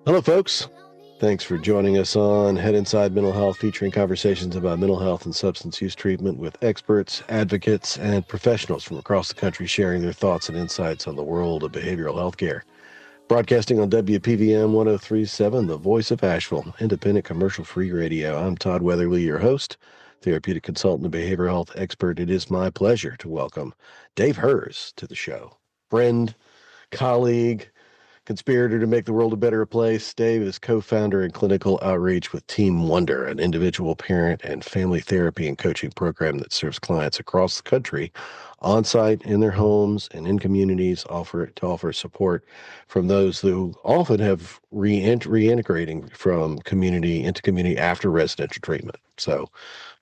Hello, folks. Thanks for joining us on Head Inside Mental Health, featuring conversations about mental health and substance use treatment with experts, advocates, and professionals from across the country sharing their thoughts and insights on the world of behavioral health care. Broadcasting on WPVM 1037, the voice of Asheville, independent commercial-free radio. I'm Todd Weatherly, your host, therapeutic consultant and behavioral health expert. It is my pleasure to welcome Dave Herz to the show. Friend, colleague, conspirator to make the world a better place. Dave is co-founder and clinical outreach with Team Wonder, an individual parent and family therapy and coaching program that serves clients across the country on site, in their homes, and in communities, offer support from those who often have reintegrating from community into community after residential treatment. So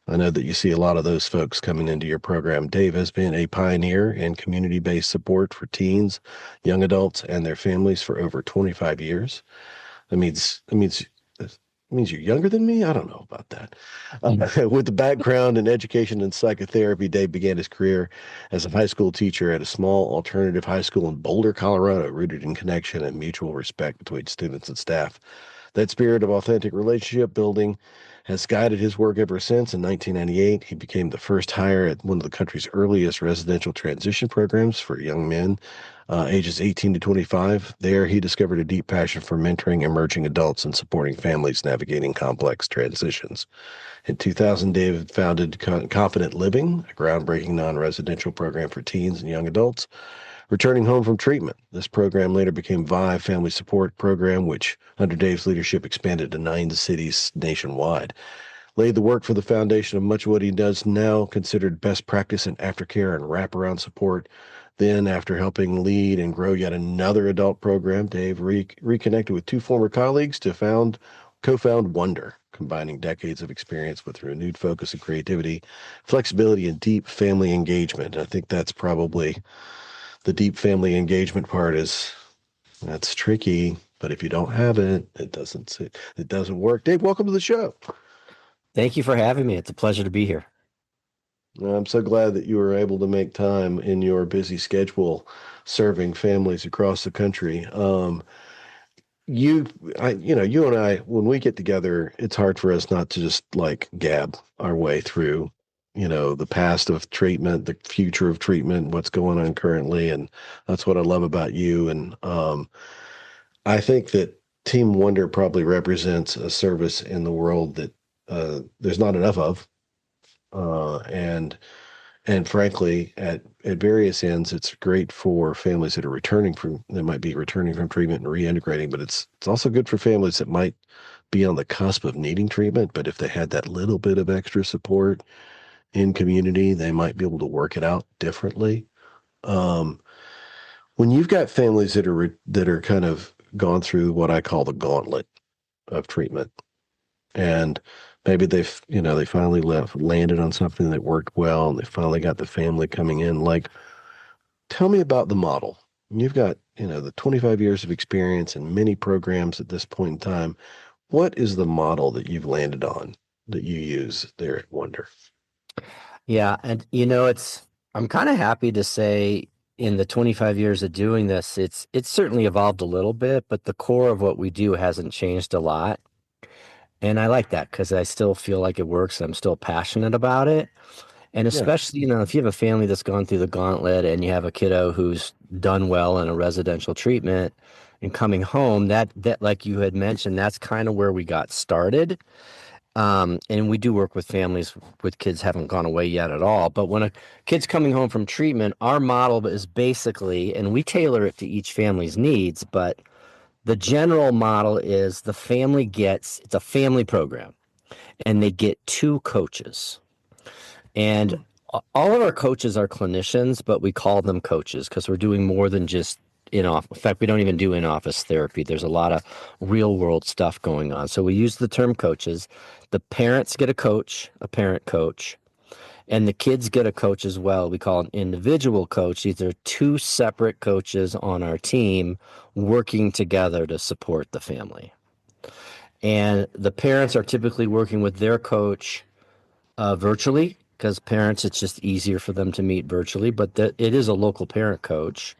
I know that you see a lot of those folks coming into your program. Dave has been a pioneer in community-based support for teens, young adults, and their families for over 25 years. That means you're younger than me? I don't know about that. With the background in education and psychotherapy, Dave began his career as a high school teacher at a small alternative high school in Boulder, Colorado, rooted in connection and mutual respect between students and staff. That spirit of authentic relationship building has guided his work ever since. In 1998, he became the first hire at one of the country's earliest residential transition programs for young men ages 18 to 25. There, he discovered a deep passion for mentoring emerging adults and supporting families navigating complex transitions. In 2000, David founded Confident Living, a groundbreaking non-residential program for teens and young adults returning home from treatment. This program later became Vive Family Support Program, which, under Dave's leadership, expanded to 9 cities nationwide. Laid the work for the foundation of much of what he does now, considered best practice in aftercare and wraparound support. Then, after helping lead and grow yet another adult program, Dave reconnected with 2 former colleagues to co-found Wonder, combining decades of experience with renewed focus and creativity, flexibility, and deep family engagement. I think that's probably the deep family engagement part that's tricky, but if you don't have it, it doesn't work. Dave, welcome to the show. Thank you for having me. It's a pleasure to be here. I'm so glad that you were able to make time in your busy schedule serving families across the country. You and I, when we get together, it's hard for us not to just like gab our way through, the past of treatment, the future of treatment, what's going on currently. And that's what I love about you. And I think that Team Wonder probably represents a service in the world that there's not enough of. And frankly, at various ends, it's great for families that might be returning from treatment and reintegrating, but it's also good for families that might be on the cusp of needing treatment. But if they had that little bit of extra support in community, they might be able to work it out differently. Um, when you've got families that are kind of gone through what I call the gauntlet of treatment, and maybe they finally landed on something that worked well, and they finally got the family coming in. Like, tell me about the model. You've got, the 25 years of experience and many programs at this point in time. What is the model that you've landed on that you use there at Wonder? Yeah, and I'm kind of happy to say in the 25 years of doing this, it's certainly evolved a little bit, but the core of what we do hasn't changed a lot. And I like that because I still feel like it works and I'm still passionate about it. And Yeah. especially, if you have a family that's gone through the gauntlet and you have a kiddo who's done well in a residential treatment and coming home, that like you had mentioned, that's kind of where we got started. And we do work with families with kids haven't gone away yet at all. But when a kid's coming home from treatment, our model is basically, and we tailor it to each family's needs, but the general model is it's a family program, and they get 2 coaches. And all of our coaches are clinicians, but we call them coaches because we're doing more than just in fact, we don't even do in-office therapy. There's a lot of real-world stuff going on. So we use the term coaches. The parents get a coach, a parent coach, and the kids get a coach as well. We call an individual coach. These are 2 separate coaches on our team working together to support the family. And the parents are typically working with their coach virtually because parents, it's just easier for them to meet virtually, but it is a local parent coach.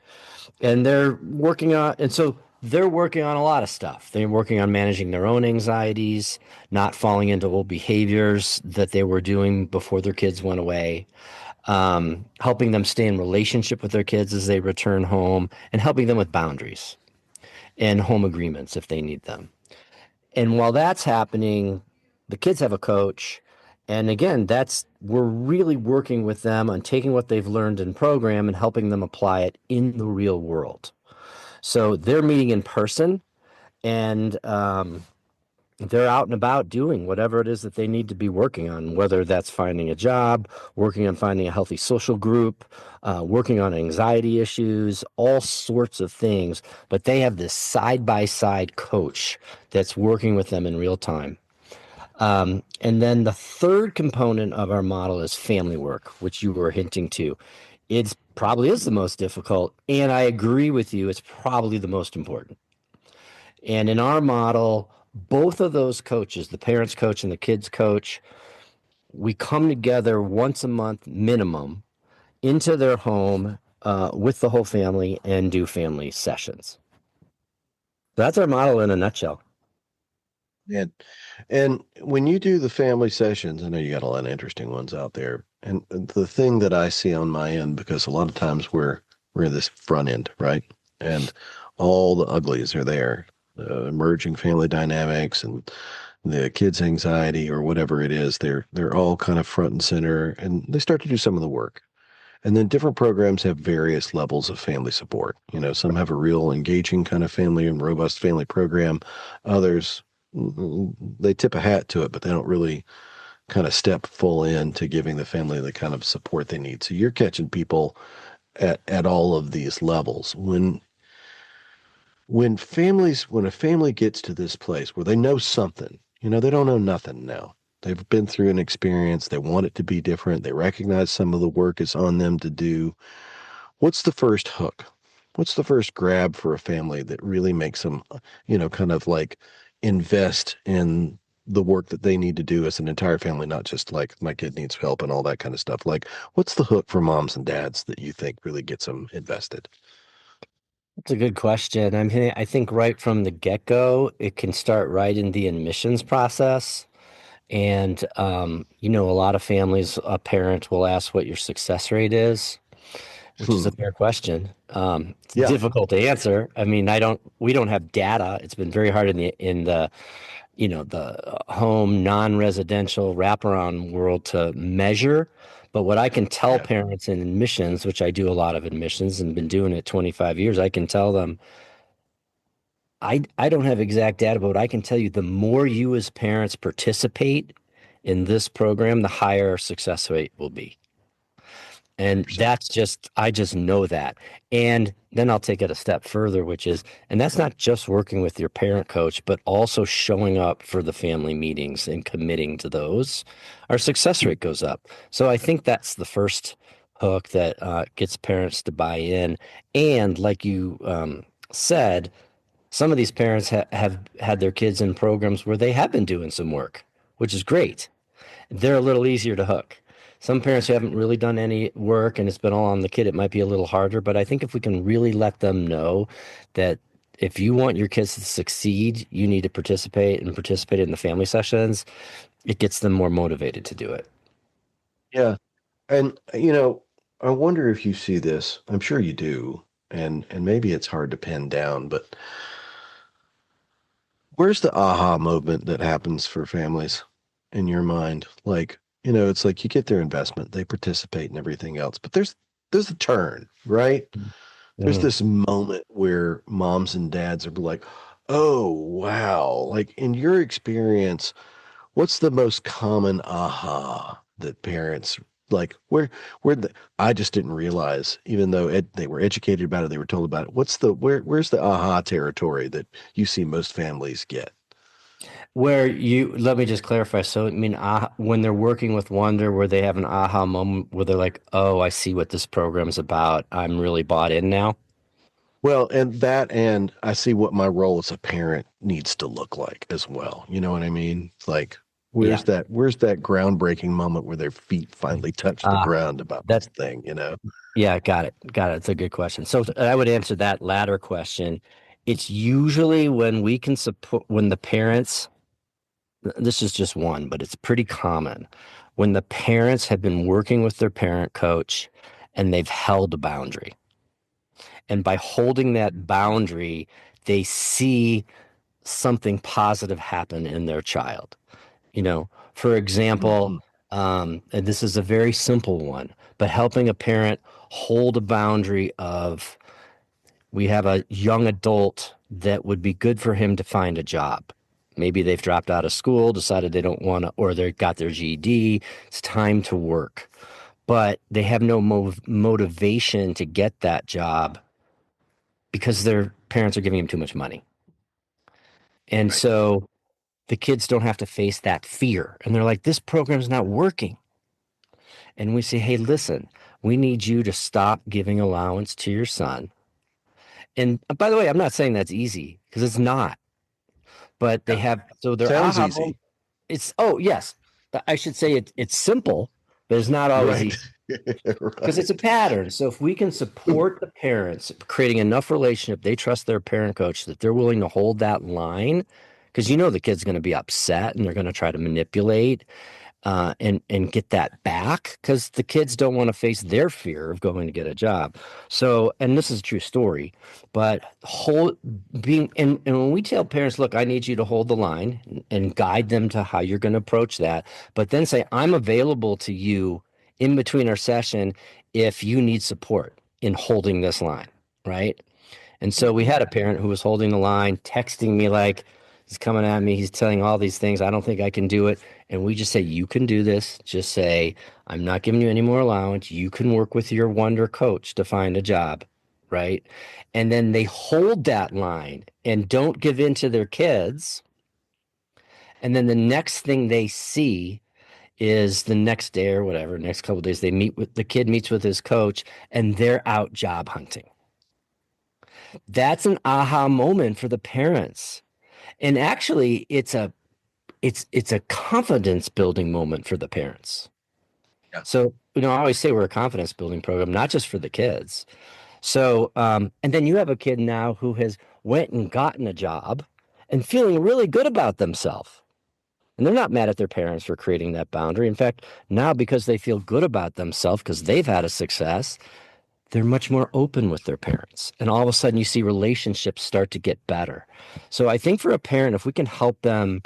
And they're working on, and so They're working on a lot of stuff. They're working on managing their own anxieties, not falling into old behaviors that they were doing before their kids went away, helping them stay in relationship with their kids as they return home, and helping them with boundaries and home agreements if they need them. And while that's happening, the kids have a coach. And again, we're really working with them on taking what they've learned in program and helping them apply it in the real world. So they're meeting in person and they're out and about doing whatever it is that they need to be working on, whether that's finding a job, working on finding a healthy social group, working on anxiety issues, all sorts of things. But they have this side by side coach that's working with them in real time. And then the third component of our model is family work, which you were hinting to. It probably is the most difficult, and I agree with you, it's probably the most important. And in our model, both of those coaches, the parents coach and the kids coach, we come together once a month minimum into their home with the whole family and do family sessions. That's our model in a nutshell. And and when you do the family sessions, I know you got a lot of interesting ones out there. And the thing that I see on my end, because a lot of times we're this front end, right? And all the uglies are there, emerging family dynamics and the kids' anxiety or whatever it is. They're all kind of front and center, and they start to do some of the work. And then different programs have various levels of family support. Some have a real engaging kind of family and robust family program. Others, they tip a hat to it, but they don't really kind of step full in to giving the family the kind of support they need. So you're catching people at all of these levels. When a family gets to this place where they know something, they don't know nothing now. They've been through an experience. They want it to be different. They recognize some of the work is on them to do. What's the first hook? What's the first grab for a family that really makes them, kind of like invest in the work that they need to do as an entire family, not just like my kid needs help and all that kind of stuff. Like, what's the hook for moms and dads that you think really gets them invested? That's a good question. I mean, I think right from the get-go, it can start right in the admissions process. And, a lot of families, a parent will ask what your success rate is, which is Hmm. a fair question. It's Yeah. difficult to answer. I mean, we don't have data. It's been very hard in the home non-residential wraparound world to measure. But what I can tell Yeah. parents in admissions, which I do a lot of admissions and been doing it 25 years, I can tell them, I don't have exact data, but I can tell you the more you as parents participate in this program, the higher our success rate will be. And 100%. I just know that. And then I'll take it a step further, which is, and that's not just working with your parent coach, but also showing up for the family meetings and committing to those. Our success rate goes up. So I think that's the first hook that gets parents to buy in. And like you said, some of these parents have had their kids in programs where they have been doing some work, which is great. They're a little easier to hook. Some parents who haven't really done any work and it's been all on the kid, it might be a little harder. But I think if we can really let them know that if you want your kids to succeed, you need to participate in the family sessions, it gets them more motivated to do it. Yeah. And I wonder if you see this. I'm sure you do. And maybe it's hard to pin down, but where's the aha moment that happens for families in your mind? Like, it's like you get their investment, they participate and everything else, but there's a turn, right? There's Mhm. this moment where moms and dads are like, "Oh, wow." Like in your experience, what's the most common aha that parents like where the I just didn't realize, even though they were educated about it, they were told about it. Where's the aha territory that you see most families get? Let me just clarify. So, I mean, when they're working with Wonder, where they have an aha moment where they're like, oh, I see what this program's about. I'm really bought in now. Well, and I see what my role as a parent needs to look like as well. You know what I mean? Like, Yeah. where's that groundbreaking moment where their feet finally touch the Ah, ground about That this thing, Yeah, got it. Got it. It's a good question. So I would answer that latter question It's usually when we can support, when the parents, this is just one, but it's pretty common, when the parents have been working with their parent coach and they've held a boundary. And by holding that boundary, they see something positive happen in their child. For example, Mhm. and this is a very simple one, but helping a parent hold a boundary of, we have a young adult that would be good for him to find a job. Maybe they've dropped out of school, decided they don't want to, or they got their GED. It's time to work, but they have no motivation to get that job because their parents are giving them too much money. And Right. so the kids don't have to face that fear. And they're like, this program's not working. And we say, hey, listen, we need you to stop giving allowance to your son. And by the way, I'm not saying that's easy because it's not, but they Yeah. have, so their Sounds aha moment, easy. it's, oh, yes, I should say it's simple, but it's not always Right. easy because it's a Right. pattern. So if we can support the parents, creating enough relationship, they trust their parent coach that they're willing to hold that line, because the kid's going to be upset and they're going to try to manipulate and get that back because the kids don't want to face their fear of going to get a job. So, and this is a true story, but hold being and when we tell parents, look, I need you to hold the line and guide them to how you're going to approach that, but then say, I'm available to you in between our session if you need support in holding this line, right? And so we Mhm. had a parent who was holding the line, texting me like, he's coming at me, he's telling all these things. I don't think I can do it. And we just say, you can do this. Just say, I'm not giving you any more allowance. You can work with your wonder coach to find a job. Right. And then they hold that line and don't give in to their kids. And then the next thing they see is the next day or whatever, next couple of days, the kid meets with his coach and they're out job hunting. That's an aha moment for the parents. And actually it's a confidence building moment for the parents. Yeah. So, I always say we're a confidence building program, not just for the kids. So, and then you have a kid now who has went and gotten a job and feeling really good about themselves. And they're not mad at their parents for creating that boundary. In fact, now because they feel good about themselves because they've had a success, they're much more open with their parents. And all of a sudden you see relationships start to get better. So I think for a parent, if we can help them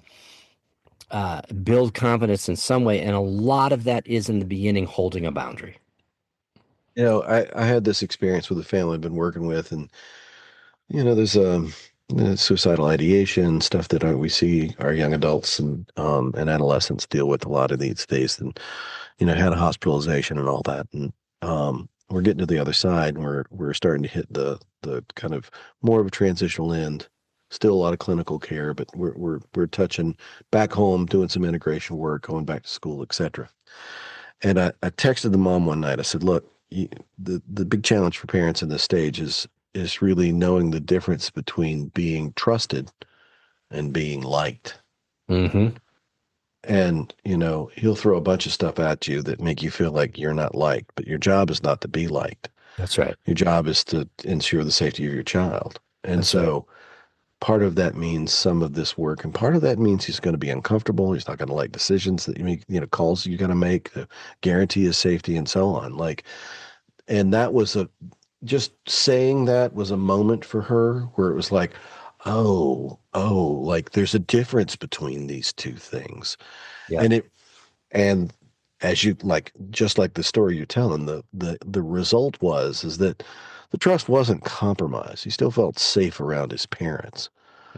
build confidence in some way, and a lot of that is in the beginning holding a boundary. I had this experience with a family I've been working with, and there's suicidal ideation stuff that we see our young adults and adolescents deal with a lot of these days, and had a hospitalization and all that, and we're getting to the other side, and we're starting to hit the kind of more of a transitional end. Still a lot of clinical care, but we're touching back home, doing some integration work, going back to school, etc. And I texted the mom one night. I said, "Look, the big challenge for parents in this stage is really knowing the difference between being trusted and being liked. Mm-hmm. And he'll throw a bunch of stuff at you that make you feel like you're not liked, but your job is not to be liked. That's right. Your job is to ensure the safety of your child. And That's right. so part of that means some of this work, and part of that means he's going to be uncomfortable. He's not going to like decisions that you make, calls you got to make, the guarantee his safety, and so on. Like, and that was just saying that was a moment for her where it was like, oh, like there's a difference between these two things. Yeah. And as you like, just like the story you're telling, the result is that the trust wasn't compromised. He still felt safe around his parents.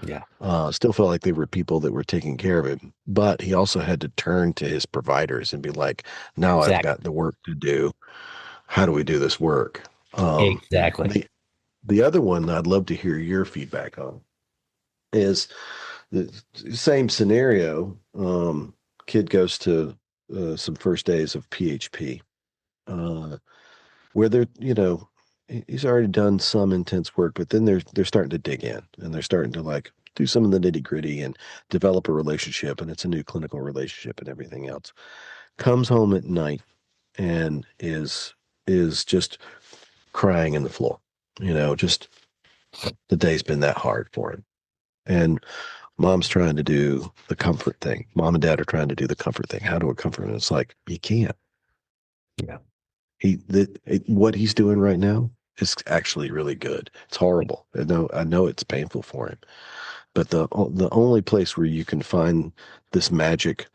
Yeah. Still felt like they were people that were taking care of him, but he also had to turn to his providers and be like, now I've Exactly. got the work to do. How do we do this work? Exactly. The the other one I'd love to hear your feedback on is the same scenario. Kid goes to some first days of PHP, uh, where he's already done some intense work, but then they're starting to dig in and they're starting to like do some of the nitty gritty and develop a relationship, and it's a new clinical relationship and everything else. Comes home at night and is just crying in the floor, just the day's been that hard for him. And mom's trying to do the comfort thing. Mom and dad are trying to do the comfort thing. How do I comfort him? It's like, you can't. Yeah. What he's doing right now is actually really good. It's horrible. I know it's painful for him. But the only place where you can find this magic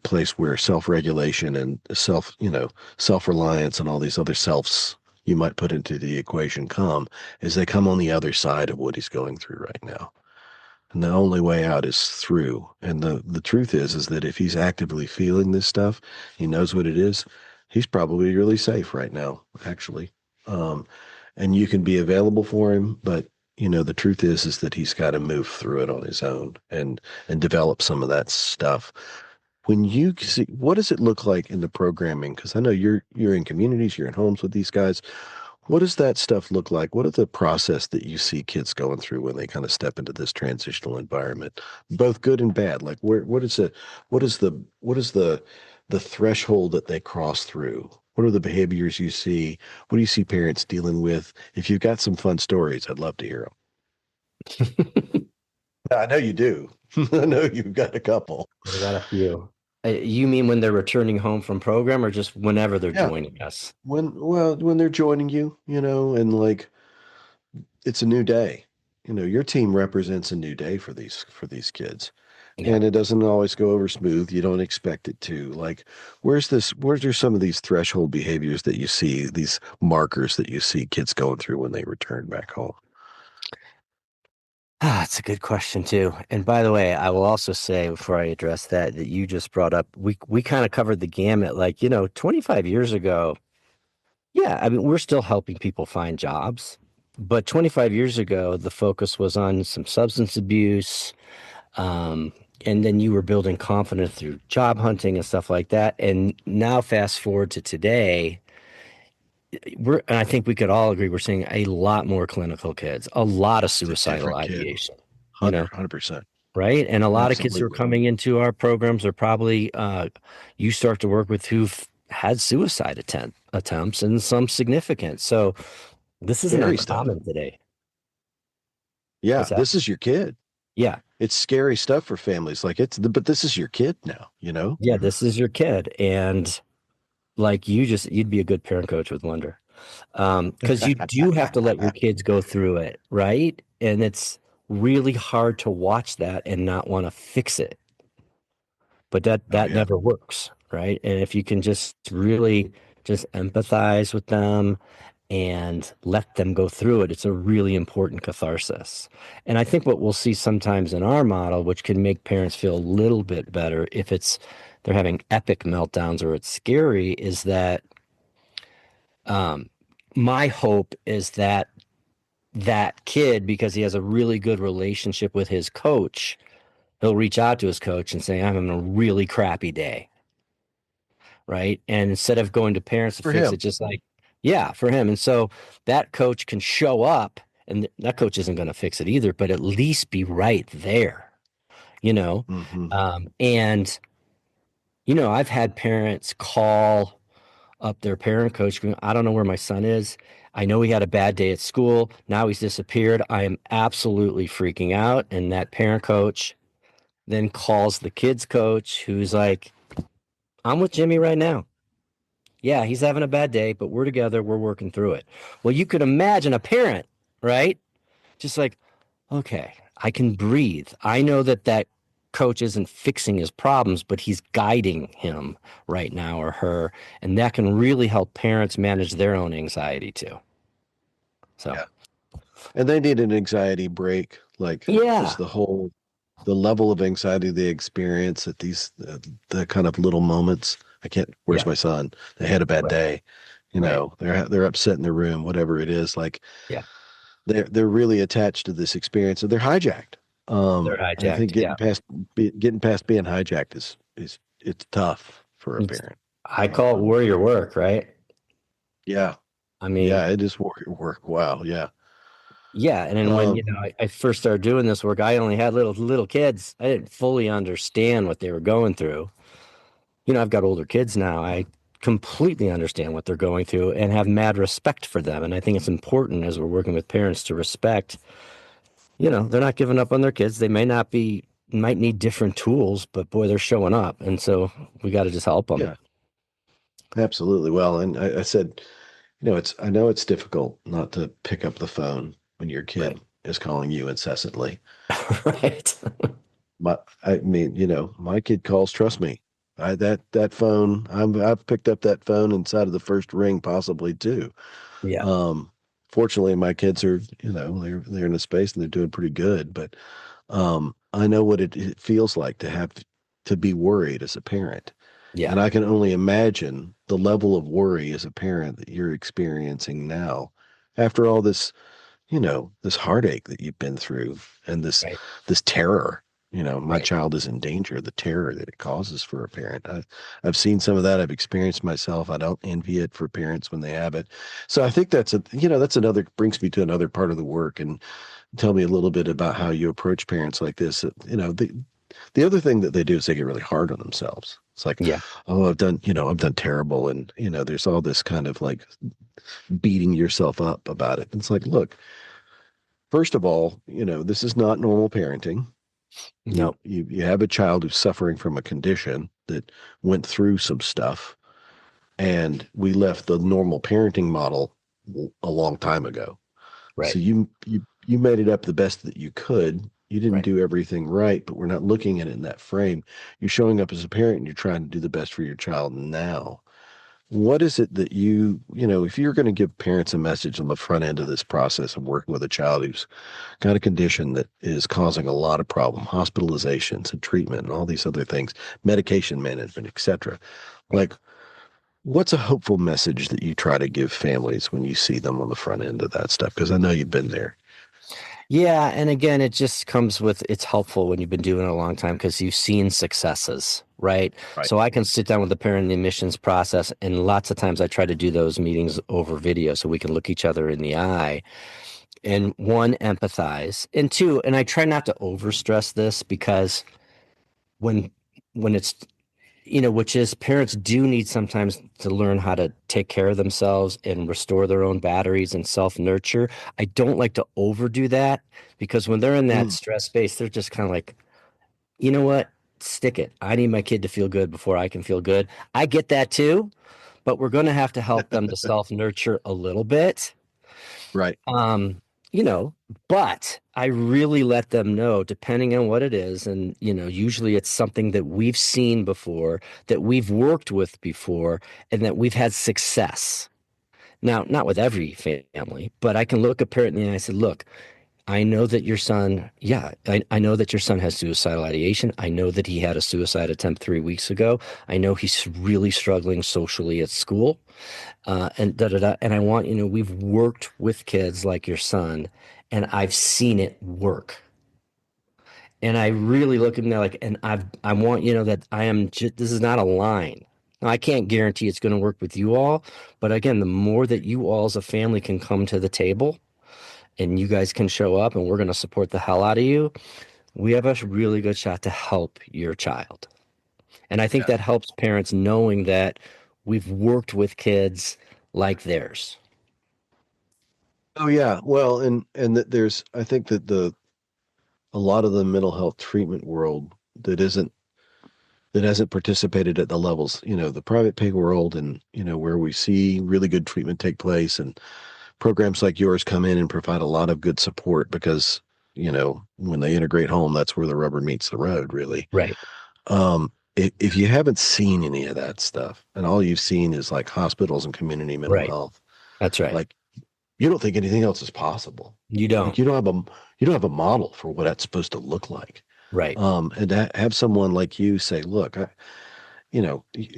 place where self-regulation and self-reliance and all these other selves you might put into the equation they come on the other side of what he's going through right now. And the only way out is through. And the truth is that if he's actively feeling this stuff, he knows what it is, he's probably really safe right now, actually. Um, and you can be available for him, but the truth is that he's got to move through it on his own and develop some of that stuff. When you see, what does it look like in the programming? Because I know you're in communities, you're in homes with these guys. What does that stuff look like? What are the process that you see kids going through when they kind of step into this transitional environment, both good and bad? Like what is the threshold that they cross through? What are the behaviors you see? What do you see parents dealing with? If you've got some fun stories, I'd love to hear them. I know you do. I know you've got a couple. I got a few. You mean when they're returning home from program or just whenever they're Yeah. joining us? When they're joining you, and like it's a new day. Your team represents a new day for these kids. Yeah. And it doesn't always go over smooth. You don't expect it to. Like, where's there some of these threshold behaviors that you see, these markers that you see kids going through when they return back home? It's a good question too. And by the way, I will also say before I address that you just brought up, we kind of covered the gamut. Like, 25 years ago, yeah, I mean, we're still helping people find jobs, but 25 years ago, the focus was on some substance abuse, um, and then you were building confidence through job hunting and stuff like that. And now, fast forward to today, and I think we could all agree, we're seeing a lot more clinical kids, a lot of It's a suicidal different kid. ideation, you know, 100%. right? And a lot of kids who are Absolutely. coming into our programs are probably you start to work with who've had suicide attempts and some significant. So this isn't Scary stuff. uncommon today. Yeah, What's that? this is your kid. Yeah. It's scary stuff for families. Like but this is your kid now. Yeah, this is your kid. And like you'd be a good parent coach with Wonder. Because you do have to let your kids go through it, right? And it's really hard to watch that and not want to fix it. But that Oh that yeah. never works, right? And if you can just really just empathize with them and let them go through it, it's a really important catharsis. And I think what we'll see sometimes in our model, which can make parents feel a little bit better if they're having epic meltdowns or it's scary, is that um, my hope is that that kid, because he has a really good relationship with his coach, he'll reach out to his coach and say, I'm having a really crappy day. Right. And instead of going to parents to For fix it, him. just like, yeah, for him. And so that coach can show up and that coach isn't going to fix it either, but at least be right there, you know? Hmm. And, I've had parents call up their parent coach going, I don't know where my son is. I know he had a bad day at school. Now he's disappeared. I am absolutely freaking out. And that parent coach then calls the kids coach who's like, I'm with Jimmy right now. Yeah, he's having a bad day, but we're together. We're working through it. Well, you could imagine a parent, right? Just like, okay, I can breathe. I know that coach isn't fixing his problems, but he's guiding him right now or her. And that can really help parents manage their own anxiety too. So, Yeah. And they need an anxiety break, like just yeah, the level of anxiety they experience at the kind of little moments. I can't. Where's yeah, my son? They had a bad right, day. right. They're upset in their room, whatever it is. Like Yeah, they're really attached to this experience, and they're hijacked. they're I think hijacked. Yeah. getting past being hijacked is it's tough for a It's, parent. I call it warrior work, right? Yeah, I mean, yeah, it is work. Wow, yeah. yeah, and then when Um, I first started doing this work, I only had little kids. I didn't fully understand what they were going through. I've got older kids now. I completely understand what they're going through and have mad respect for them. And I think it's important as we're working with parents to respect, they're not giving up on their kids. They might need different tools, but boy, they're showing up. And so we got to just help them. Yeah, absolutely. Well, and I said, I know it's difficult not to pick up the phone when your Right. kid is calling you incessantly. Right. I mean, my kid calls, trust me. That phone, I've picked up that phone inside of the first ring, possibly too. Yeah. Um, Fortunately, my kids are, they're in a space and they're doing pretty good. But I know what it feels like to have to be worried as a parent. Yeah. And I can only imagine the level of worry as a parent that you're experiencing now after all this, this heartache that you've been through and Right. this terror. My Right. child is in danger, the terror that it causes for a parent. I've seen some of that. I've experienced myself. I don't envy it for parents when they have it. So I think that's another brings me to another part of the work. And tell me a little bit about how you approach parents like this. The other thing that they do is they get really hard on themselves. It's like, Yeah. oh, I've done terrible. And, there's all this kind of like beating yourself up about it. It's like, look, first of all, this is not normal parenting. No. You have a child who's suffering from a condition that went through some stuff, and we left the normal parenting model a long time ago. So Right. you made it up the best that you could. You didn't Right. do everything right, but we're not looking at it in that frame. You're showing up as a parent and you're trying to do the best for your child now. What is it that if you're going to give parents a message on the front end of this process of working with a child who's got a condition that is causing a lot of problem, hospitalizations and treatment and all these other things, medication management, etc. Right. Like, what's a hopeful message that you try to give families when you see them on the front end of that stuff? Because I know you've been there. Yeah, and again, it just comes with it's helpful when you've been doing it a long time because you've seen successes, right? Right. So I can sit down with the parent in the admissions process, and lots of times I try to do those meetings over video so we can look each other in the eye and one, empathize, and two, and I try not to overstress this because when it's which is parents do need sometimes to learn how to take care of themselves and restore their own batteries and self nurture. I don't like to overdo that because when they're in that Mm. stress space, they're just kind of like, you know what? Stick it. I need my kid to feel good before I can feel good. I get that too, but we're going to have to help them to self nurture a little bit. Right. Um, you know, but I really let them know, depending on what it is, and usually it's something that we've seen before, that we've worked with before, and that we've had success. Now, not with every family, but I can look a parent in the eye and I said, look, I know that your son, I know that your son has suicidal ideation. I know that he had a suicide attempt 3 weeks ago. I know he's really struggling socially at school. And da da da. And I want, we've worked with kids like your son, and I've seen it work. And I really look at them like, and I want that I am just, this is not a line. Now, I can't guarantee it's going to work with you all, but again, the more that you all as a family can come to the table and you guys can show up and we're going to support the hell out of you, we have a really good shot to help your child. And I think Yeah. that helps parents knowing that we've worked with kids like theirs. Oh yeah. Well, and that I think that a lot of the mental health treatment world that hasn't participated at the levels, the private pay world and, where we see really good treatment take place and programs like yours come in and provide a lot of good support because, when they integrate home, that's where the rubber meets the road, really. Right. If you haven't seen any of that stuff and all you've seen is like hospitals and community mental Right. health, That's right. like you don't think anything else is possible. You Like don't. you don't have a model for what that's supposed to look like. Right. And to have someone like you say, look,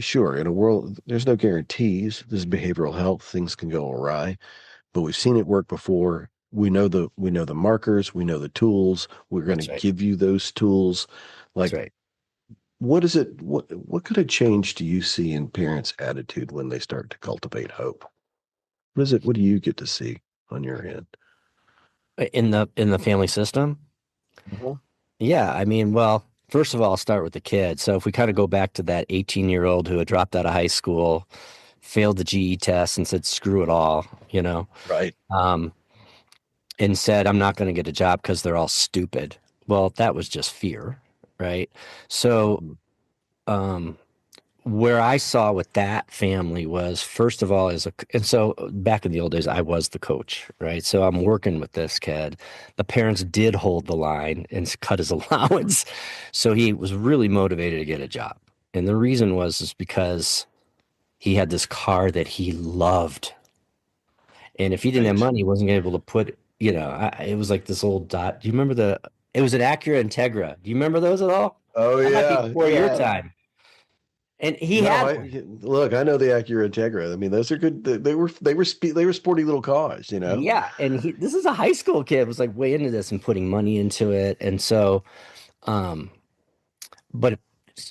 sure, in a world, there's no guarantees. This is behavioral health. Things can go awry, but we've seen it work before. We know the markers. We know the tools. We're going to That's right. give you those tools. That's Like, right. what is it? What kind of change do you see in parents' attitude when they start to cultivate hope? What is it? What do you get to see on your end? In the family system. Mhm. Yeah. I mean, well. First of all, I'll start with the kid. So if we kind of go back to that 18-year-old who had dropped out of high school, failed the GE test and said, screw it all, Right. um, and said, I'm not going to get a job because they're all stupid. Well, that was just fear, right? So Mhm. um, where I saw with that family was, first of all, and so back in the old days, I was the coach, right? So I'm working with this kid. The parents did hold the line and cut his allowance. So he was really motivated to get a job. And the reason is because he had this car that he loved. And if he didn't have Right. money, he wasn't able to put, it was like this old dot. Do you remember it was an Acura Integra. Do you remember those at all? Oh That might be yeah, before your yeah. time. And he No, had I one. look. I know the Acura Integra. I mean, those are good. They were sporty little cars. Yeah, and this is a high school kid was like way into this and putting money into it, and so, um, but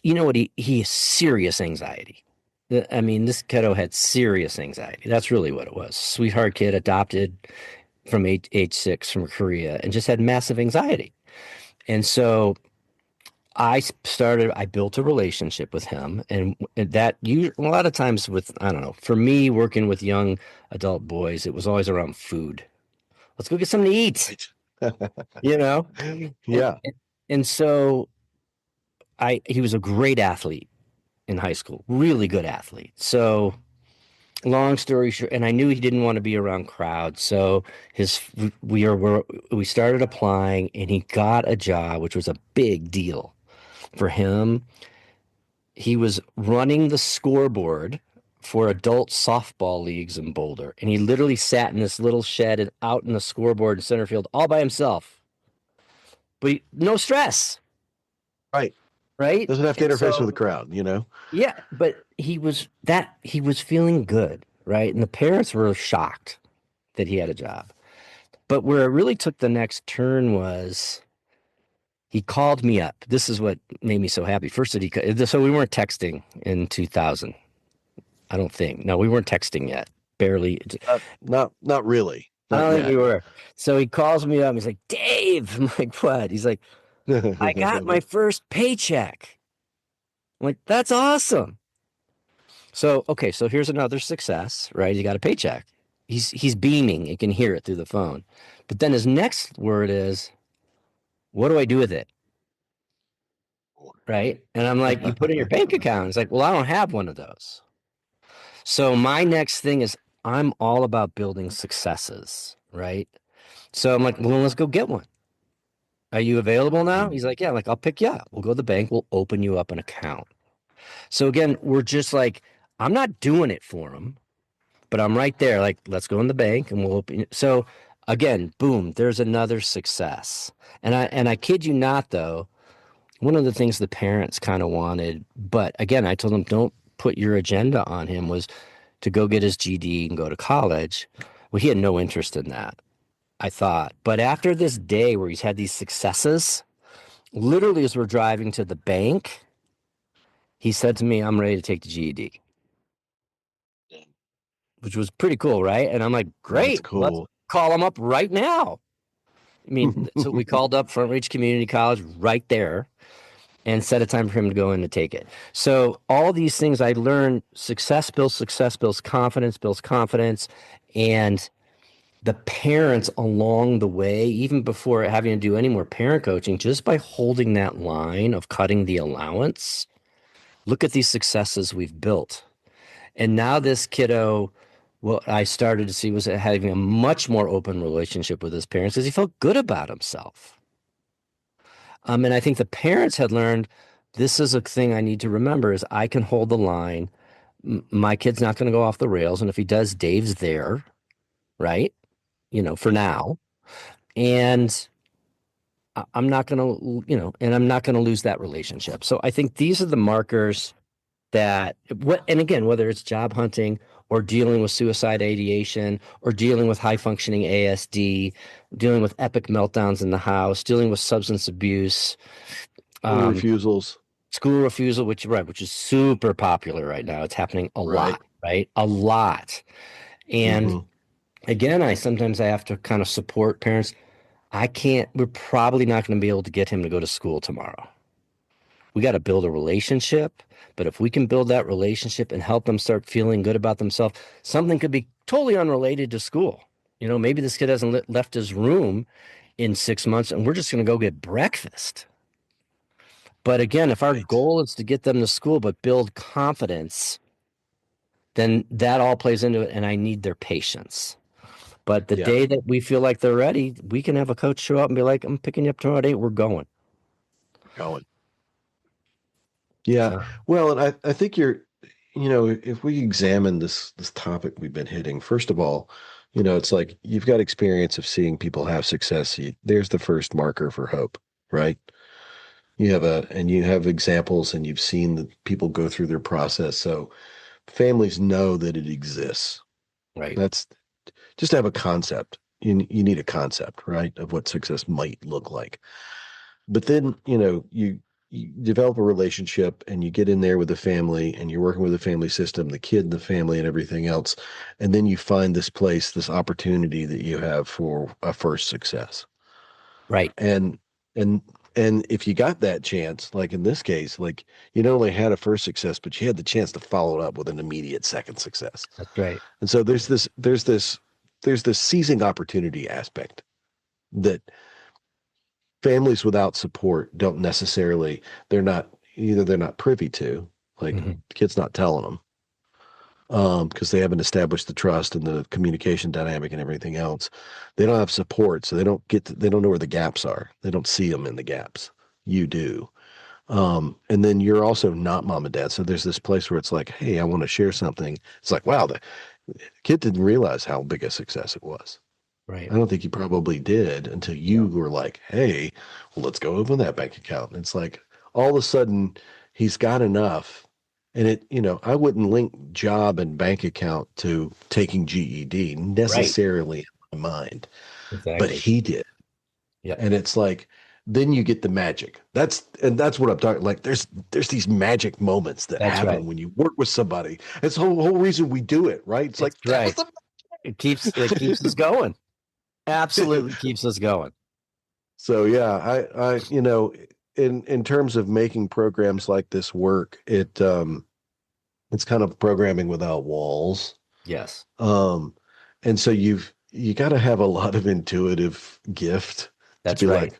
you know what? He has serious anxiety. I mean, this kiddo had serious anxiety. That's really what it was. Sweetheart kid, adopted from age 6 from Korea, and just had massive anxiety. And so I built a relationship with him, and that you a lot of times with I don't know. For me, working with young adult boys, it was always around food. Let's go get something to eat, Right. you know? And Yeah. and so he was a great athlete in high school, really good athlete. So long story short, and I knew he didn't want to be around crowds. So his we started applying and he got a job, which was a big deal for him. He was running the scoreboard for adult softball leagues in Boulder. And he literally sat in this little shed and out in the scoreboard in center field all by himself. But no stress, Right. right? Doesn't have to And interface with so, the crowd. yeah, but he was feeling good, right? And the parents were shocked that he had a job. But where it really took the next turn was he called me up. This is what made me so happy. First, so we weren't texting in 2000. I don't think. No, we weren't texting yet. Barely. Not really. I Not don't think we yet. were. So he calls me up. He's like, Dave. I'm like, what? He's like, I got my first paycheck. I'm like, that's awesome. So, okay, so here's another success, right? He got a paycheck. He's beaming. You can hear it through the phone. But then his next word is, what do I do with it? Right? And I'm like, you put it in your bank account. He's like, well, I don't have one of those. So my next thing is I'm all about building successes, right? So I'm like, well, let's go get one. Are you available now? He's like, yeah, like I'll pick you up. We'll go to the bank. We'll open you up an account. So again, we're just like, I'm not doing it for him, but I'm right there. Like, let's go in the bank and we'll open. So again, boom, there's another success. And I kid you not, though, one of the things the parents kind of wanted, but again, I told them, don't put your agenda on him, was to go get his GD and go to college. Well, he had no interest in that, I thought. But after this day where he's had these successes, literally as we're driving to the bank, he said to me, I'm ready to take the GED, which was pretty cool, right? And I'm like, That's great, let's cool. call him up right now. I mean, so we called up Front Range Community College right there and set a time for him to go in to take it. So all these things I learned, success builds confidence, and the parents along the way, even before having to do any more parent coaching, just by holding that line of cutting the allowance, look at these successes we've built. And now this kiddo, what I started to see was having a much more open relationship with his parents because he felt good about himself. And I think the parents had learned this is a thing I need to remember is I can hold the line. My kid's not going to go off the rails. And if he does, Dave's there, right? For now. And I'm not going to, and I'm not going to lose that relationship. So I think these are the markers and again, whether it's job hunting or dealing with suicide ideation or dealing with high functioning ASD, dealing with epic meltdowns in the house, dealing with substance abuse, um, Refusals. school refusal, which is super popular right now. It's happening a Right. lot, right? A lot. And Hmm. again, sometimes I have to kind of support parents. We're probably not going to be able to get him to go to school tomorrow. We got to build a relationship. But if we can build that relationship and help them start feeling good about themselves, something could be totally unrelated to school. Maybe this kid hasn't left his room in 6 months and we're just going to go get breakfast. But again, if our Right. goal is to get them to school, but build confidence, then that all plays into it. And I need their patience. But the Yeah. day that we feel like they're ready, we can have a coach show up and be like, I'm picking you up tomorrow at 8. We're going. Going. Yeah. Uh, Well, and I think if we examine this topic we've been hitting, first of all, it's like you've got experience of seeing people have success. There's the first marker for hope, right? You have examples and you've seen the people go through their process. So families know that it exists. right. That's just to have a concept. You need a concept, right, of what success might look like. But then, you develop a relationship and you get in there with the family and you're working with the family system, the kid, the family, and everything else. And then you find this place, this opportunity that you have for a first success. Right. And and and if you got that chance, like in this case, like you not only had a first success, but you had the chance to follow it up with an immediate second success. That's right. And so there's this seizing opportunity aspect that families without support don't necessarily, they're not privy to, like Hmm. the kid's not telling them, because they haven't established the trust and the communication dynamic and everything else. They don't have support, so they don't know where the gaps are. They don't see them in the gaps. You do. And then you're also not mom and dad. So there's this place where it's like, hey, I want to share something. It's like, wow, the kid didn't realize how big a success it was. Right. I don't think he probably did until you were like, hey, well, let's go open that bank account. And it's like all of a sudden he's got enough. And I wouldn't link job and bank account to taking GED Right. necessarily in my mind, but Exactly. he did. Yeah. And it's like, then you get the magic. That's what I'm talking. Like there's these magic moments that That's right. happen when you work with somebody. It's the whole reason we do it, right? It's It's like that was right. the It keeps us going. Absolutely keeps us going. So yeah, in terms of making programs like this work, it's kind of programming without walls. Yes. Um, and so you got to have a lot of intuitive gift to That's be right. like,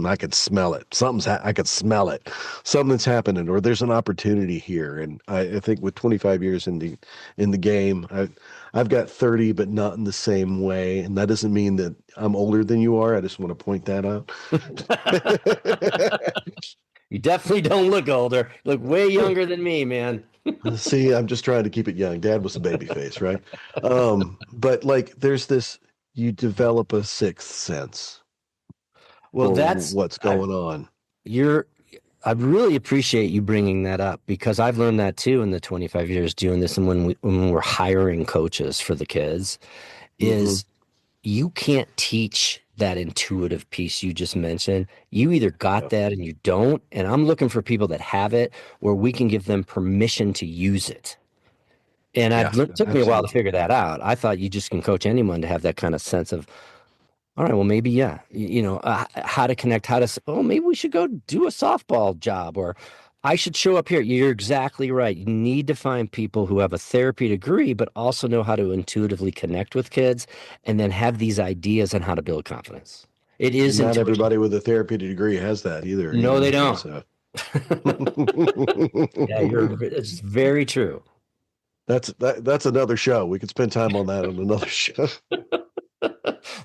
I could smell it. I could smell it. Something's happening, or there's an opportunity here. And I think with 25 years in the game, I've got 30, but not in the same way. And that doesn't mean that I'm older than you are. I just want to point that out. You definitely don't look older. You look way younger than me, man. See, I'm just trying to keep it young. Dad was a baby face, right? But like, you develop a sixth sense Well, for that's what's I, going on. you're I really appreciate you bringing that up because I've learned that too in the 25 years doing this and when we're hiring coaches for the kids Hmm. is you can't teach that intuitive piece you just mentioned. You either got Yeah. that and you don't, and I'm looking for people that have it where we can give them permission to use it. And Yeah, took me a while to absolutely. figure that out. I thought you just can coach anyone to have that kind of sense of all right, well, maybe, yeah. How to connect, oh, maybe we should go do a softball job or I should show up here. You're exactly right. You need to find people who have a therapy degree, but also know how to intuitively connect with kids and then have these ideas on how to build confidence. It is Not intuitive. everybody with a therapeutic degree has that either, No, they don't. so Yeah, it's very true. that's another show. We could spend time on that on another show.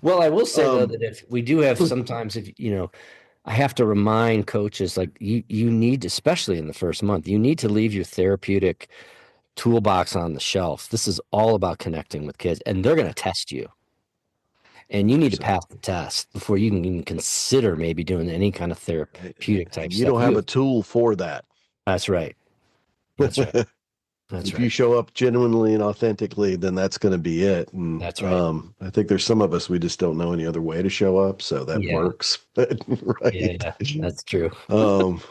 Well, I will say though Um, that if we do have sometimes if I have to remind coaches like you need to, especially in the first month, you need to leave your therapeutic toolbox on the shelf. This is all about connecting with kids, and they're going to test you, and you need to 100%. pass the test before you can even consider maybe doing any kind of therapeutic type And you stuff. don't have a tool for that. That's right. That's right. That's If you right. show up genuinely and authentically, then that's going to be it. And That's right. I think there's some of us we just don't know any other way to show up, so that Yeah. works, Yeah. right? Yeah. That's true. Um,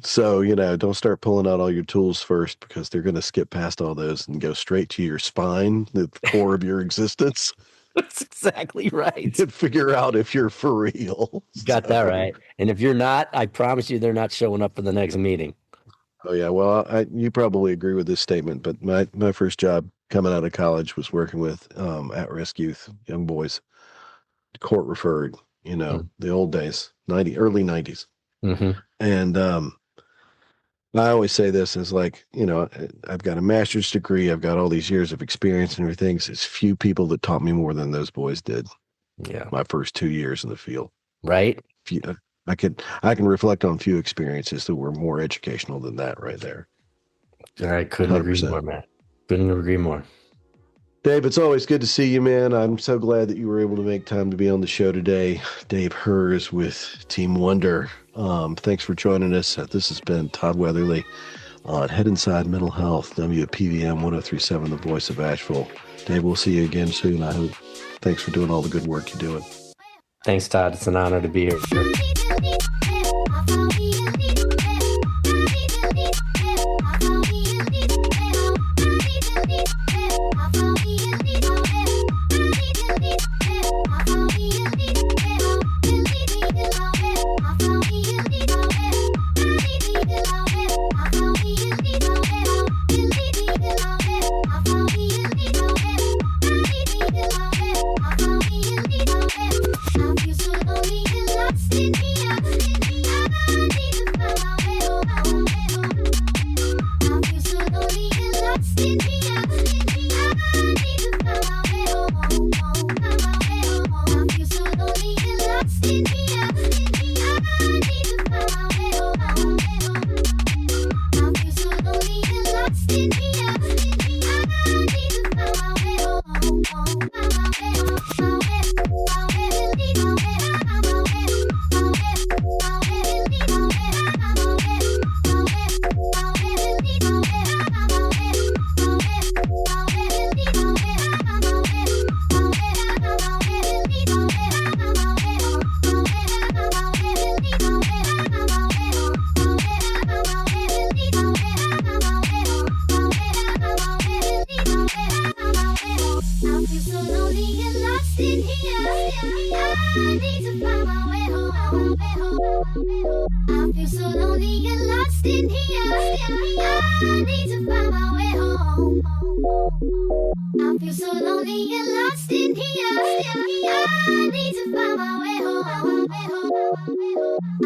so don't start pulling out all your tools first because they're going to skip past all those and go straight to your spine, the core of your existence. That's exactly right. and figure out if you're for real. Got that So, right. And if you're not, I promise you they're not showing up for the next meeting. oh yeah, well, you probably agree with this statement, but my first job coming out of college was working with at-risk youth, young boys, court referred, the old days, early 90s. Mm-hmm. And I always say this is like, I've got a master's degree, I've got all these years of experience and everything. So it's few people that taught me more than those boys did Yeah. my first 2 years in the field. Right. Few, I can reflect on few experiences that were more educational than that right there. I couldn't agree 100%. more, man. Couldn't agree more. Dave, it's always good to see you, man. I'm so glad that you were able to make time to be on the show today. Dave Herz with Team Wonder. Thanks for joining us. This has been Todd Weatherly on Head Inside Mental Health, WPVM 1037, the voice of Asheville. Dave, we'll see you again soon, I hope. Thanks for doing all the good work you're doing. Thanks, Todd. It's an honor to be here.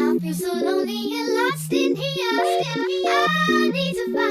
I feel so lonely and lost in here. I need to find